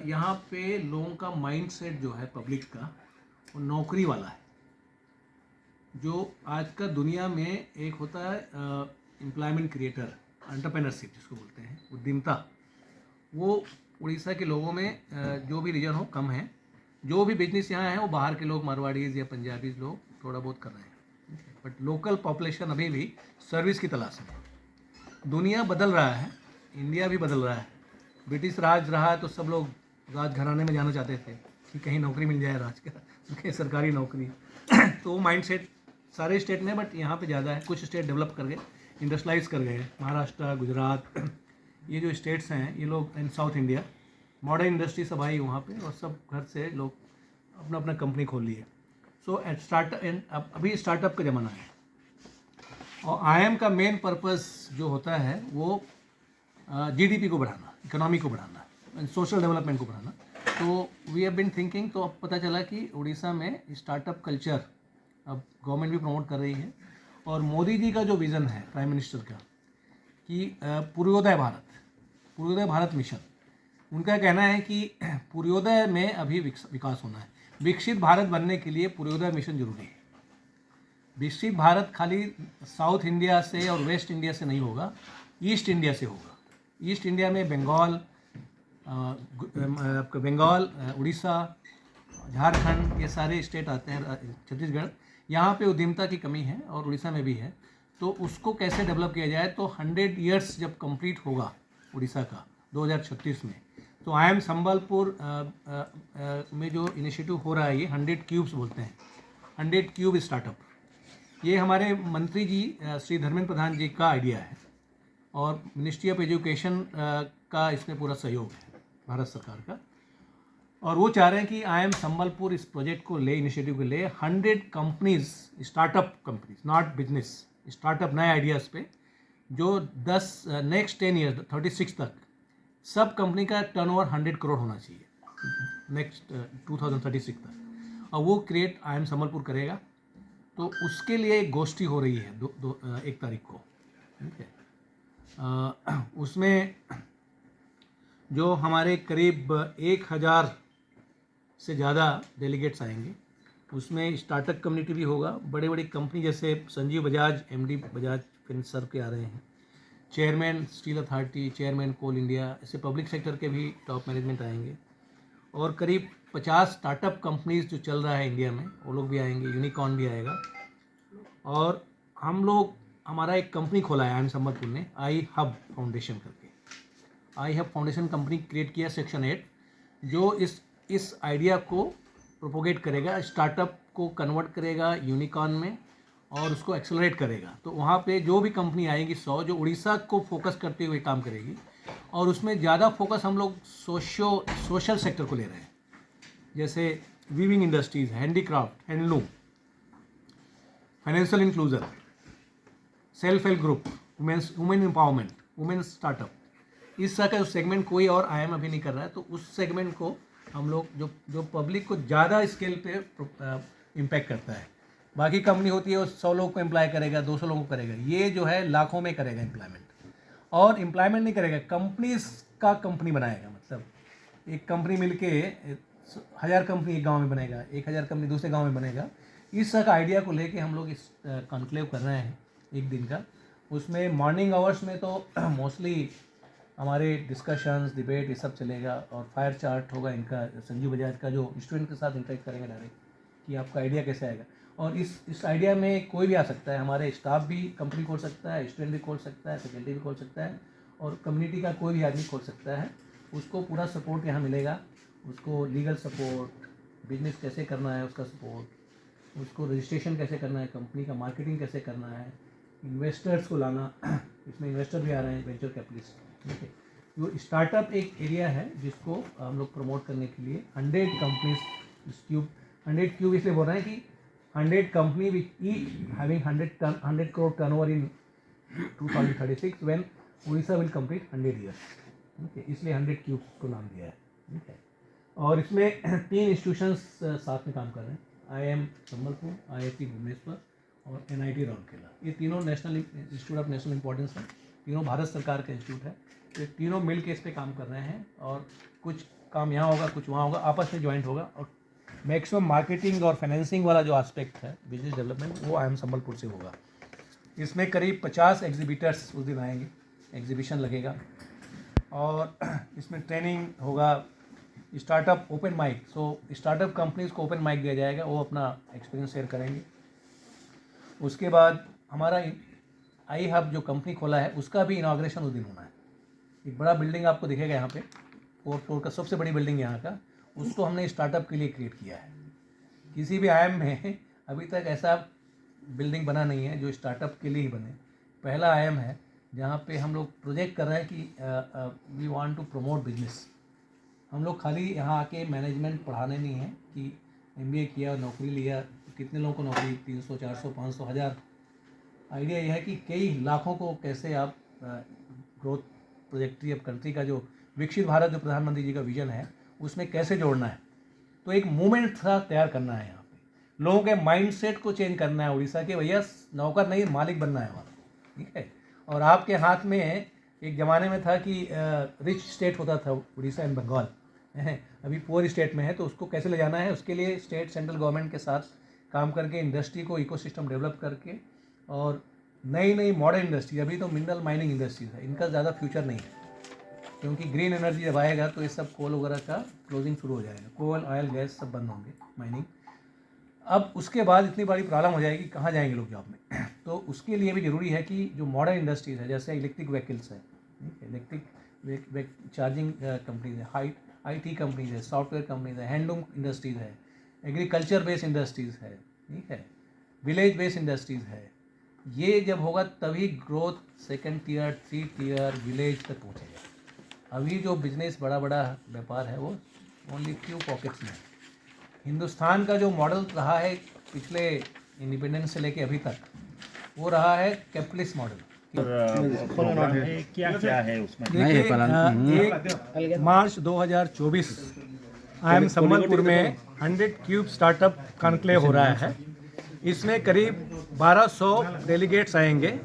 यहाँ पे लोगों का माइंडसेट जो है पब्लिक का, वो नौकरी वाला है। जो आज का दुनिया में एक होता है एम्प्लॉयमेंट क्रिएटर, एंटरप्रेन्योरशिप जिसको बोलते हैं, उद्यमिता, वो उड़ीसा के लोगों में जो भी रीजन हो कम है। जो भी बिजनेस यहाँ है वो बाहर के लोग, मारवाड़ीज या पंजाबीज लोग थोड़ा बहुत कर रहे हैं, बट लोकल पॉपुलेशन अभी भी सर्विस की तलाश में है। दुनिया बदल रहा है, इंडिया भी बदल रहा है। ब्रिटिश राज रहा तो सब लोग राजघराने में जाना चाहते थे कि कहीं नौकरी मिल जाए राज का, सरकारी नौकरी। तो वो माइंड सेट सारे स्टेट में, बट यहाँ पे ज़्यादा है। कुछ स्टेट डेवलप कर गए, इंडस्ट्रियलाइज कर गए, महाराष्ट्र, गुजरात, ये जो स्टेट्स हैं ये लोग, इन साउथ इंडिया मॉडर्न इंडस्ट्री सब आई वहाँ पे, और सब घर से लोग अपना अपना कंपनी खोल लिए। सो एट स्टार्टअप, अभी स्टार्टअप का ज़माना है। और आईएम का मेन पर्पस जो होता है वो जीडीपी को बढ़ाना, इकोनॉमी को बढ़ाना, सोशल डेवलपमेंट को बढ़ाना। तो वी हैव बीन थिंकिंग, तो अब पता चला कि उड़ीसा में स्टार्टअप कल्चर अब गवर्नमेंट भी प्रमोट कर रही है। और मोदी जी का जो विज़न है प्राइम मिनिस्टर का कि पूर्वोदय भारत मिशन, उनका कहना है कि पूर्वोदय में अभी विकास होना है। विकसित भारत बनने के लिए पूर्वोदय मिशन जरूरी है। विकसित भारत खाली साउथ इंडिया से और वेस्ट इंडिया से नहीं होगा, ईस्ट इंडिया से होगा। ईस्ट इंडिया में बंगाल, आपका बंगाल, उड़ीसा, झारखंड, ये सारे स्टेट आते हैं, छत्तीसगढ़। यहाँ पे उद्यमिता की कमी है और उड़ीसा में भी है। तो उसको कैसे डेवलप किया जाए, तो 100 ईयर्स जब कंप्लीट होगा उड़ीसा का 2036 में, तो आईएम संबलपुर में जो इनिशिएटिव हो रहा है, ये 100 क्यूब्स बोलते हैं, 100 क्यूब स्टार्टअप। ये हमारे मंत्री जी श्री धर्मेंद्र प्रधान जी का आइडिया है, और मिनिस्ट्री ऑफ एजुकेशन का इसमें पूरा सहयोग है, भारत सरकार का। और वो चाह रहे हैं कि आईएम संबलपुर इस प्रोजेक्ट को ले, इनिशिएटिव को ले, 100 companies, startup companies, not business, startup, नए आइडियाज़ पे, जो 10 नेक्स्ट 10 ईयर्स 36 तक सब कंपनी का टर्नओवर 100 करोड़ होना चाहिए नेक्स्ट 2036 तक। और वो क्रिएट आईएम संबलपुर करेगा। तो उसके लिए एक गोष्ठी हो रही है 1 तारीख को, ठीक है। उसमें जो हमारे करीब 1000 से ज़्यादा डेलीगेट्स आएंगे। उसमें स्टार्टअप कम्युनिटी भी होगा, बड़े बड़ी कंपनी जैसे संजीव बजाज, एमडी बजाज फिनसर्व के आ रहे हैं, चेयरमैन स्टील अथॉरिटी, चेयरमैन कोल इंडिया, ऐसे पब्लिक सेक्टर के भी टॉप मैनेजमेंट आएंगे। और करीब 50 स्टार्टअप कंपनीज जो चल रहा है इंडिया में, वो लोग भी आएंगे, यूनिकॉर्न भी आएगा। और हम लोग, हमारा एक कंपनी खोला है आईएम संबलपुर ने, आई हब फाउंडेशन करके। आई हब फाउंडेशन कंपनी क्रिएट किया सेक्शन 8, जो इस आइडिया को प्रोपोगेट करेगा, स्टार्टअप को कन्वर्ट करेगा यूनिकॉर्न में और उसको एक्सेलरेट करेगा। तो वहाँ पे जो भी कंपनी आएगी 100, जो उड़ीसा को फोकस करते हुए काम करेगी। और उसमें ज़्यादा फोकस हम लोग सोशल सेक्टर को ले रहे हैं, जैसे weaving industries, handicraft, handloom, financial inclusion, self help group, women empowerment, women startup, इस तरह का सेगमेंट कोई और आईएम अभी नहीं कर रहा है। तो उस सेगमेंट को हम लोग, जो पब्लिक को ज़्यादा स्केल पे इम्पैक्ट करता है। बाकी कंपनी होती है वो 100 लोग को एम्प्लॉय करेगा, 200 लोगों को करेगा, ये जो है लाखों में करेगा एम्प्लॉयमेंट। और एम्प्लॉयमेंट नहीं करेगा, कंपनीज का कंपनी बनाएगा। मतलब एक कंपनी मिलके 1000 कंपनी एक गांव में बनेगा, 1000 कंपनी दूसरे गांव में बनेगा। इस तरह का आइडिया को लेके हम लोग इस कॉन्क्लेव कर रहे हैं 1 दिन का। उसमें मॉर्निंग आवर्स में तो मोस्टली हमारे डिस्कशंस, डिबेट, ये सब चलेगा। और फायर चार्ट होगा इनका, संजीव बजाज का, जो स्टूडेंट के साथ इंटरेक्ट करेंगे डायरेक्ट कि आपका आइडिया कैसे आएगा। और इस आइडिया में कोई भी आ सकता है, हमारे स्टाफ भी कंपनी खोल सकता है, स्टूडेंट भी खोल सकता है, फैकल्टी भी खोल सकता है, और कम्युनिटी का कोई भी आदमी खोल सकता है। उसको पूरा सपोर्ट यहाँ मिलेगा, उसको लीगल सपोर्ट, बिजनेस कैसे करना है उसका सपोर्ट, उसको रजिस्ट्रेशन कैसे करना है, कंपनी का मार्केटिंग कैसे करना है, इन्वेस्टर्स को लाना, इसमें इन्वेस्टर भी आ रहे हैं, वेंचर कैपिटलिस्ट, ठीक है। वो स्टार्टअप एक एरिया है जिसको हम लोग प्रमोट करने के लिए 100 कंपनीज, 100 क्यूब इसलिए बोल रहे हैं कि 100 company which each having 100 crore turnover in 2036 when Orissa will complete 100 years, ठीक है। इसलिए 100 क्यूब्स को नाम दिया है, ठीक है। और इसमें 3 इंस्टीट्यूशंस साथ में काम कर रहे हैं, आईएम संबलपुर, आईआईटी भुवनेश्वर और एनआईटी राउरकेला। ये तीनों national institute of national importance है, तीनों भारत सरकार के इंस्टीट्यूट है। ये तीनों मिल के इस पर काम कर रहे हैं। और कुछ काम यहाँ होगा, कुछ वहाँ होगा, आपस में ज्वाइंट होगा। और मैक्सिमम मार्केटिंग और फाइनेंसिंग वाला जो एस्पेक्ट है बिजनेस डेवलपमेंट, वो IIM संबलपुर से होगा। इसमें करीब 50 एग्जीबिटर्स उस दिन आएंगे, एग्जीबिशन लगेगा। और इसमें ट्रेनिंग होगा, स्टार्टअप ओपन माइक, सो स्टार्टअप कंपनीज को ओपन माइक दिया जाएगा, वो अपना एक्सपीरियंस शेयर करेंगे। उसके बाद हमारा आई हब जो कंपनी खोला है उसका भी इनाग्रेशन उस दिन होना है। एक बड़ा बिल्डिंग आपको दिखेगा यहाँ पे, 4 फ्लोर का सबसे बड़ी बिल्डिंग यहाँ का, उसको हमने स्टार्टअप के लिए क्रिएट किया है। किसी भी IIM में अभी तक ऐसा बिल्डिंग बना नहीं है जो स्टार्टअप के लिए ही बने। पहला IIM है जहाँ पे हम लोग प्रोजेक्ट कर रहे हैं कि we want to promote business. हम लोग खाली यहाँ आके मैनेजमेंट पढ़ाने नहीं है कि MBA किया और नौकरी लिया, कितने लोगों को नौकरी, 300, 400, 500, 1000। आइडिया यह है कि कई लाखों को कैसे आप ग्रोथ प्रोजेक्ट्री ऑफ कंट्री का जो विकसित भारत जो प्रधानमंत्री जी का विजन है उसमें कैसे जोड़ना है। तो एक मूवमेंट था तैयार करना है यहाँ पे, लोगों के माइंडसेट को चेंज करना है उड़ीसा के, भैया नौकर नहीं मालिक बनना है वहाँ, ठीक है। और आपके हाथ में एक ज़माने में था कि रिच स्टेट होता था उड़ीसा एंड बंगाल, अभी पुअर स्टेट में है, तो उसको कैसे ले जाना है, उसके लिए स्टेट सेंट्रल गवर्नमेंट के साथ काम करके इंडस्ट्री को इकोसिस्टम डेवलप करके और नई नई मॉडर्न इंडस्ट्री, अभी तो मिनरल माइनिंग इंडस्ट्रीज है, इनका ज़्यादा फ्यूचर नहीं है क्योंकि ग्रीन एनर्जी जब आएगा तो ये सब कोल वगैरह का क्लोजिंग शुरू हो जाएगा, कोल ऑयल गैस सब बंद होंगे माइनिंग। अब उसके बाद इतनी बड़ी प्रॉब्लम हो जाएगी, कहाँ जाएंगे लोग जॉब में। तो उसके लिए भी ज़रूरी है कि जो मॉडर्न इंडस्ट्रीज है जैसे इलेक्ट्रिक व्हीकल्स है, इलेक्ट्रिक चार्जिंग कंपनीज है, IT कंपनीज है, सॉफ्टवेयर कंपनीज है, हैंडलूम इंडस्ट्रीज़ है, एग्रीकल्चर बेस्ड इंडस्ट्रीज़ है, ठीक है, विलेज बेस्ड इंडस्ट्रीज़ है। ये जब होगा तभी growth 2nd tier 3 tier village तक पहुँचेगा। अभी जो बिजनेस बड़ा बड़ा व्यापार है वो ओनली फ्यू पॉकेट्स में है। हिंदुस्तान का जो मॉडल रहा है पिछले इंडिपेंडेंस से लेके अभी तक, वो रहा है कैपिटलिस्ट मॉडल। क्या क्या है उसमें? देखिए, 1 मार्च 2024 IIM संबलपुर में 100 क्यूब स्टार्टअप कॉन्क्लेव हो रहा है। इसमें करीब 1200 डेलीगेट्स आएंगे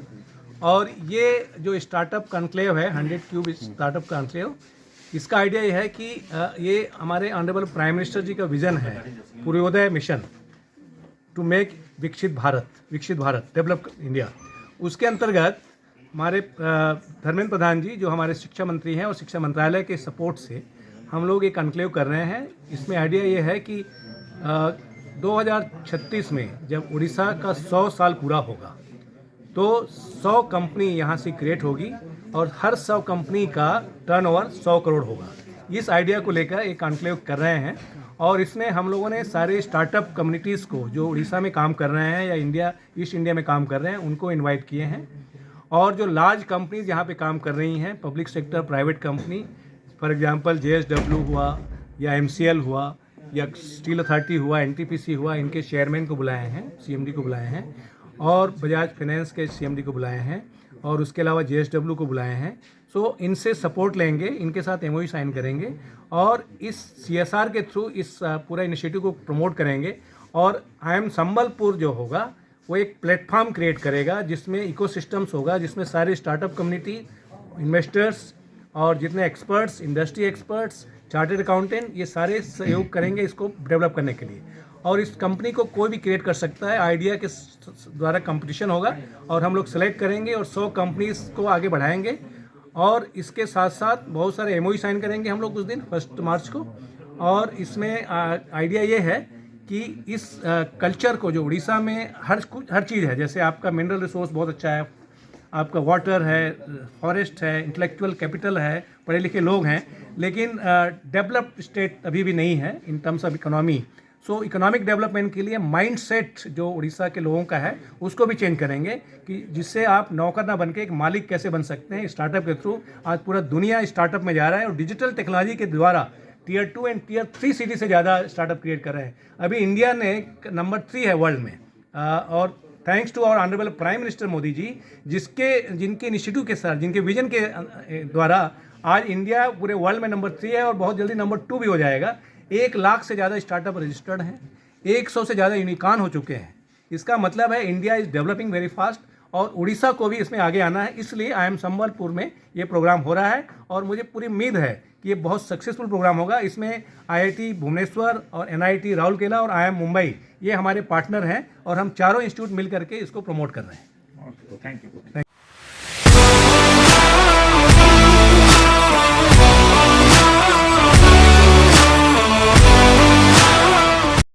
और ये जो स्टार्टअप कॉन्क्लेव है 100 क्यूब स्टार्टअप कॉन्क्लेव, इसका आइडिया ये है कि ये हमारे ऑनरेबल प्राइम मिनिस्टर जी का विज़न है, पूर्वोदय मिशन टू मेक विकसित भारत डेवलप इंडिया। उसके अंतर्गत हमारे धर्मेंद्र प्रधान जी जो हमारे शिक्षा मंत्री हैं और शिक्षा मंत्रालय के सपोर्ट से हम लोग एक कॉन्क्लेव कर रहे हैं। इसमें आइडिया ये है कि 2036 में जब उड़ीसा का 100 साल पूरा होगा तो 100 कंपनी यहाँ से क्रिएट होगी और हर 100 कंपनी का टर्नओवर 100 करोड़ होगा। इस आइडिया को लेकर एक कॉन्क्लेव कर रहे हैं और इसमें हम लोगों ने सारे स्टार्टअप कम्युनिटीज़ को जो उड़ीसा में काम कर रहे हैं या ईस्ट इंडिया में काम कर रहे हैं उनको इनवाइट किए हैं। और जो लार्ज कंपनीज यहाँ पे काम कर रही हैं, public sector private company, for example JSW हुआ या MCL हुआ या स्टील अथॉरिटी हुआ, NTPC हुआ, इनके चेयरमैन को बुलाए हैं, CMD को बुलाए हैं और बजाज फाइनेंस के CMD को बुलाए हैं और उसके अलावा JSW को बुलाए हैं। सो इनसे सपोर्ट लेंगे, इनके साथ MOU साइन करेंगे और इस CSR के थ्रू इस पूरा इनिशिएटिव को प्रमोट करेंगे। और IIM संबलपुर जो होगा वो एक प्लेटफॉर्म क्रिएट करेगा जिसमें इकोसिस्टम्स होगा, जिसमें सारे स्टार्टअप कम्युनिटी, इन्वेस्टर्स और जितने experts, industry experts, chartered accountant, ये सारे सहयोग करेंगे इसको डेवलप करने के लिए। और इस कंपनी को कोई भी क्रिएट कर सकता है, आइडिया के द्वारा कंपटीशन होगा और हम लोग सेलेक्ट करेंगे और 100 कंपनीज को आगे बढ़ाएंगे। और इसके साथ साथ बहुत सारे MOU साइन करेंगे हम लोग उस दिन 1 मार्च को। और इसमें आइडिया ये है कि इस कल्चर को जो उड़ीसा में हर चीज़ है, जैसे आपका मिनरल रिसोर्स बहुत अच्छा है, आपका वाटर है, फॉरेस्ट है, इंटेलेक्चुअल कैपिटल है, पढ़े लिखे लोग हैं, लेकिन डेवलप्ड स्टेट अभी भी नहीं है in terms of economy. So economic development के लिए माइंडसेट जो उड़ीसा के लोगों का है उसको भी चेंज करेंगे कि जिससे आप नौकर ना बन के एक मालिक कैसे बन सकते हैं स्टार्टअप के थ्रू। आज पूरा दुनिया स्टार्टअप में जा रहा है और डिजिटल टेक्नोलॉजी के द्वारा Tier 2 एंड Tier 3 सिटी से ज़्यादा स्टार्टअप क्रिएट कर रहे हैं। अभी इंडिया ने नंबर 3 है वर्ल्ड में और thanks to our honourable prime minister Modi ji जिनके इनिशिएटिव के साथ, जिनके विजन के द्वारा आज इंडिया पूरे वर्ल्ड में नंबर 3 है और बहुत जल्दी नंबर 2 भी हो जाएगा। 1 लाख से ज़्यादा स्टार्टअप रजिस्टर्ड हैं, 100 से ज़्यादा यूनिकॉर्न हो चुके हैं। इसका मतलब है India is developing very fast और उड़ीसा को भी इसमें आगे आना है। इसलिए IIM संबलपुर में ये प्रोग्राम हो रहा है और मुझे पूरी उम्मीद है ये बहुत सक्सेसफुल प्रोग्राम होगा। इसमें IIT भुवनेश्वर और NIT राउरकेला और IIM मुंबई ये हमारे पार्टनर हैं और हम चारों इंस्टीट्यूट मिल करके इसको प्रमोट कर रहे हैं। Okay, thank you.